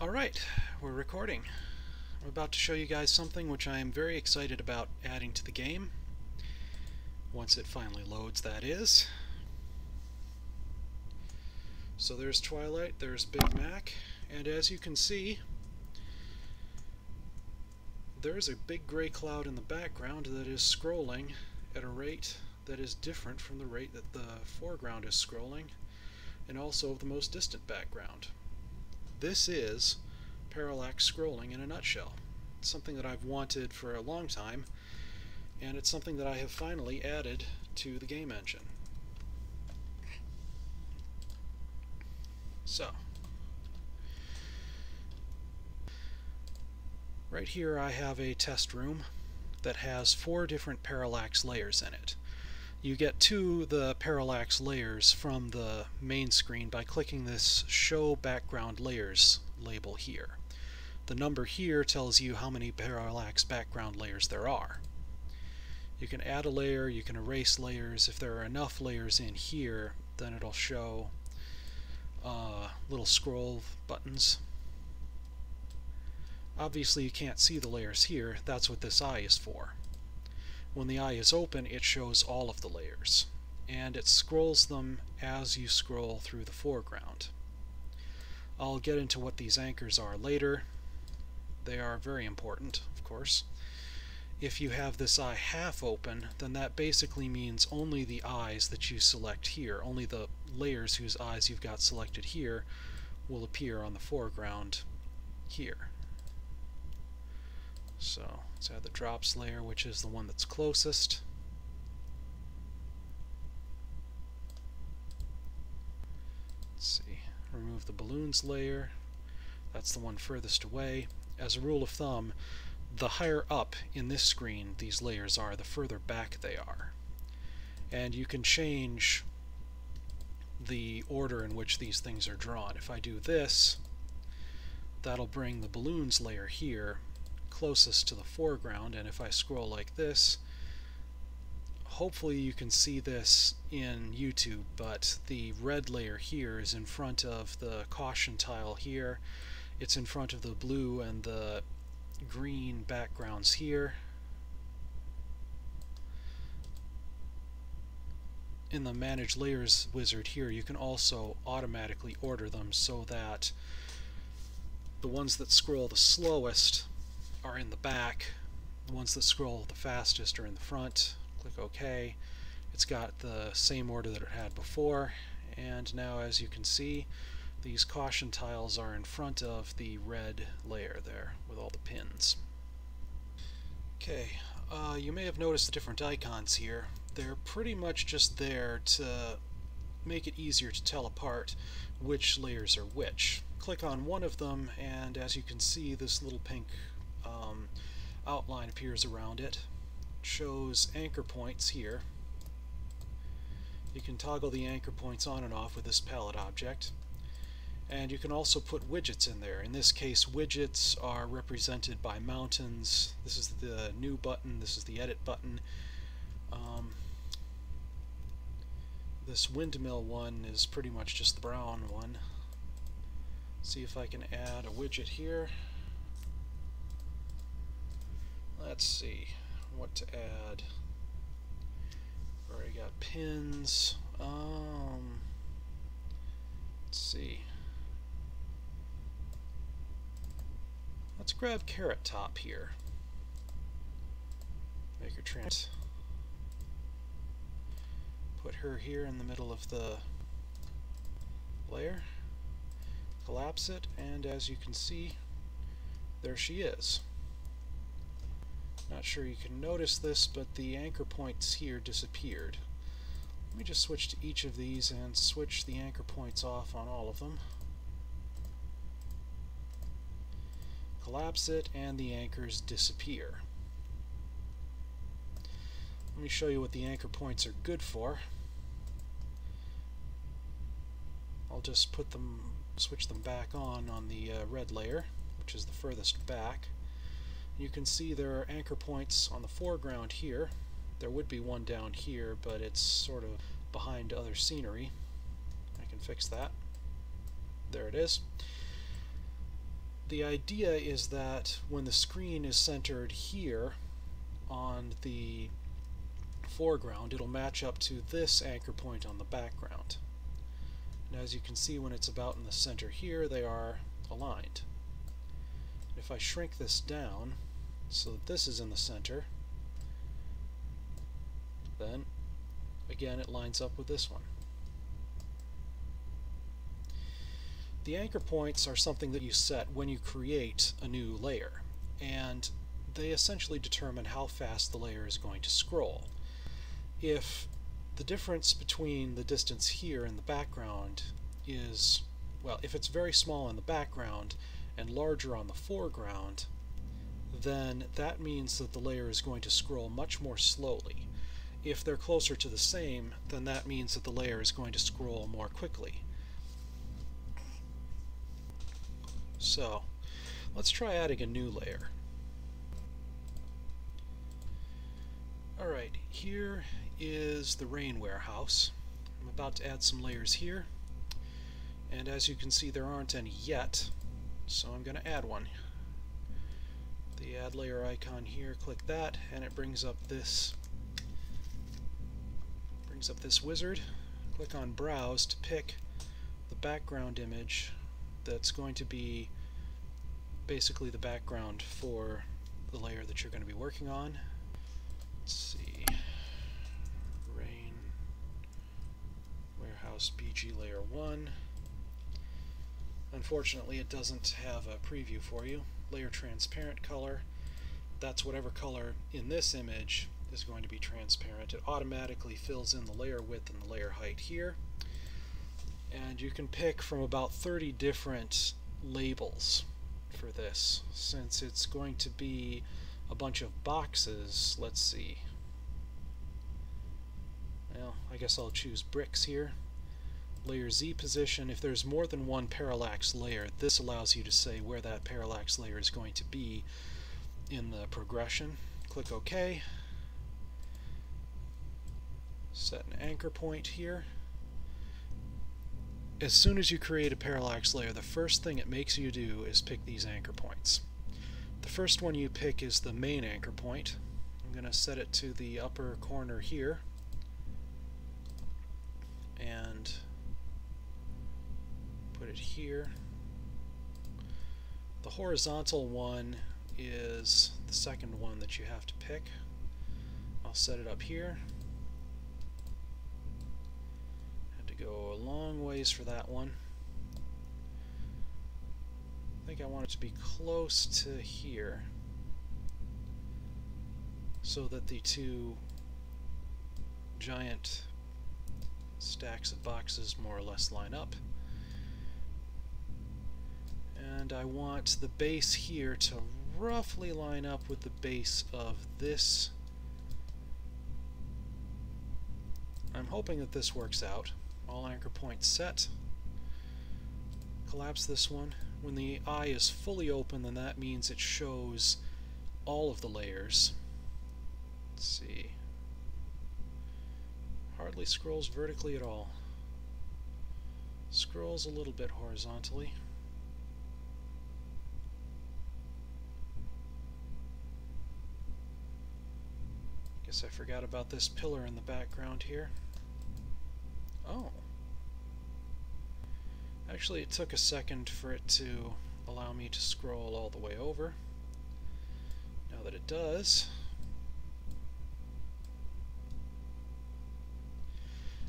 Alright, we're recording. I'm about to show you guys something which I am very excited about adding to the game. Once it finally loads, that is. So there's Twilight, there's Big Mac, and as you can see, there's a big gray cloud in the background that is scrolling at a rate that is different from the rate that the foreground is scrolling, and also the most distant background. This is parallax-scrolling in a nutshell. It's something that I've wanted for a long time, and it's something that I have finally added to the game engine. So, right here I have a test room that has 4 different parallax layers in it. You get to the parallax layers from the main screen by clicking this Show Background Layers label here. The number here tells you how many parallax background layers there are. You can add a layer, you can erase layers. If there are enough layers in here, then it'll show little scroll buttons. Obviously you can't see the layers here. That's what this eye is for. When the eye is open, it shows all of the layers, and it scrolls them as you scroll through the foreground. I'll get into what these anchors are later. They are very important, of course. If you have this eye half open, then that basically means only the eyes that you select here, only the layers whose eyes you've got selected here, will appear on the foreground here. So let's add the drops layer, which is the one that's closest. Let's see, remove the balloons layer. That's the one furthest away. As a rule of thumb, the higher up in this screen these layers are, the further back they are. And you can change the order in which these things are drawn. If I do this, that'll bring the balloons layer here closest to the foreground, and if I scroll like this, hopefully you can see this in YouTube, but the red layer here is in front of the caution tile here, it's in front of the blue and the green backgrounds here. In the Manage Layers wizard here, you can also automatically order them so that the ones that scroll the slowest are in the back, the ones that scroll the fastest are in the front. Click OK. It's got the same order that it had before, and now as you can see, these caution tiles are in front of the red layer there with all the pins. Okay, you may have noticed the different icons here. They're pretty much just there to make it easier to tell apart which layers are which. Click on one of them, and as you can see, this little pink outline appears around it. It shows anchor points here. You can toggle the anchor points on and off with this palette object. And you can also put widgets in there. In this case, widgets are represented by mountains. This is the new button, this is the edit button. This windmill one is pretty much just the brown one. See if I can add a widget here. Let's see what to add. Already got pins. Let's see. Let's grab Carrot Top here. Make her trans. Put her here in the middle of the layer. Collapse it, and as you can see, there she is. Not sure you can notice this, but the anchor points here disappeared. Let me just switch to each of these and switch the anchor points off on all of them. Collapse it, and the anchors disappear. Let me show you what the anchor points are good for. I'll just switch them back on the red layer, which is the furthest back. You can see there are anchor points on the foreground here. There would be one down here, but it's sort of behind other scenery. I can fix that. There it is. The idea is that when the screen is centered here on the foreground, it'll match up to this anchor point on the background. And as you can see, when it's about in the center here, they are aligned. If I shrink this down so that this is in the center, then again it lines up with this one. The anchor points are something that you set when you create a new layer, and they essentially determine how fast the layer is going to scroll. If the difference between the distance here and the background is, well, if it's very small in the background and larger on the foreground, then that means that the layer is going to scroll much more slowly. If they're closer to the same, then that means that the layer is going to scroll more quickly. So, let's try adding a new layer. Alright, here is the rain warehouse. I'm about to add some layers here, and as you can see there aren't any yet, so I'm going to add one. The add layer icon here, click that, and it brings up this wizard. Click on browse to pick the background image that's going to be basically the background for the layer that you're going to be working on. Let's see, rain warehouse BG layer 1. Unfortunately, it doesn't have a preview for you. Layer transparent color, that's whatever color in this image is going to be transparent. It automatically fills in the layer width and the layer height here. And you can pick from about 30 different labels for this. Since it's going to be a bunch of boxes, let's see. Well, I guess I'll choose bricks here. Layer Z position. If there's more than one parallax layer, this allows you to say where that parallax layer is going to be in the progression. Click OK. Set an anchor point here. As soon as you create a parallax layer, the first thing it makes you do is pick these anchor points. The first one you pick is the main anchor point. I'm going to set it to the upper corner here, and put it here. The horizontal one is the second one that you have to pick. I'll set it up here. Go a long ways for that one. I think I want it to be close to here so that the two giant stacks of boxes more or less line up. And I want the base here to roughly line up with the base of this. I'm hoping that this works out. All anchor points set. Collapse this one. When the eye is fully open, then that means it shows all of the layers. Let's see. Hardly scrolls vertically at all. Scrolls a little bit horizontally. Guess I forgot about this pillar in the background here. Oh. Actually, it took a second for it to allow me to scroll all the way over. Now that it does,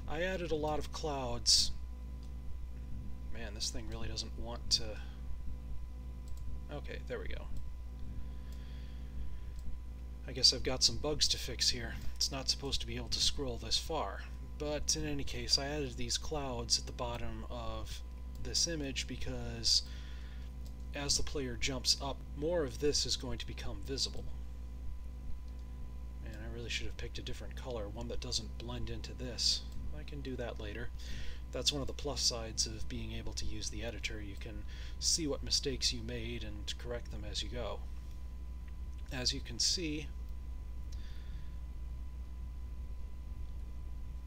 I added a lot of clouds. Man, this thing really doesn't want to... Okay, there we go. I guess I've got some bugs to fix here. It's not supposed to be able to scroll this far. But in any case, I added these clouds at the bottom of this image because as the player jumps up, more of this is going to become visible. And I really should have picked a different color, one that doesn't blend into this. I can do that later. That's one of the plus sides of being able to use the editor. You can see what mistakes you made and correct them as you go. As you can see,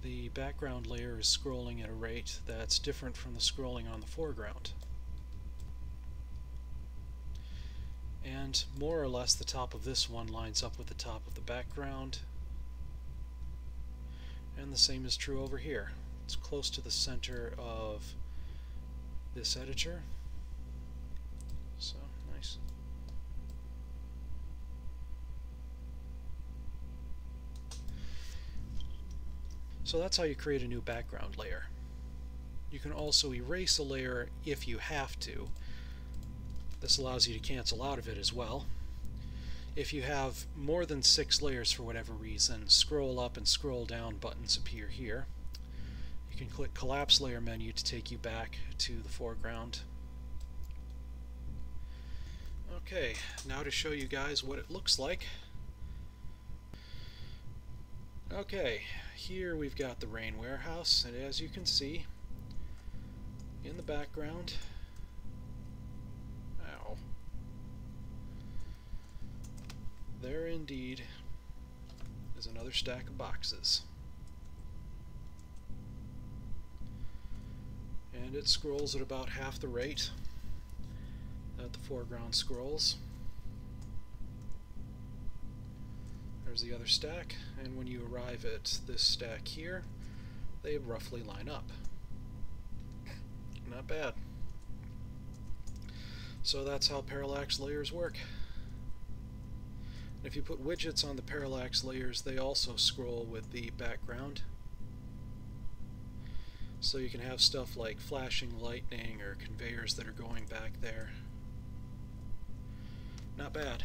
the background layer is scrolling at a rate that's different from the scrolling on the foreground. And more or less the top of this one lines up with the top of the background. And the same is true over here. It's close to the center of this editor. So, nice. So that's how you create a new background layer. You can also erase a layer if you have to. This allows you to cancel out of it as well. If you have more than 6 layers for whatever reason, scroll up and scroll down buttons appear here. You can click Collapse Layer menu to take you back to the foreground. Okay, now to show you guys what it looks like. Okay, here we've got the rain warehouse, and as you can see, in the background, there indeed is another stack of boxes. And it scrolls at about half the rate that the foreground scrolls. There's the other stack, and when you arrive at this stack here, they roughly line up. Not bad. So that's how parallax layers work. If you put widgets on the parallax layers, they also scroll with the background. So you can have stuff like flashing lightning or conveyors that are going back there. Not bad.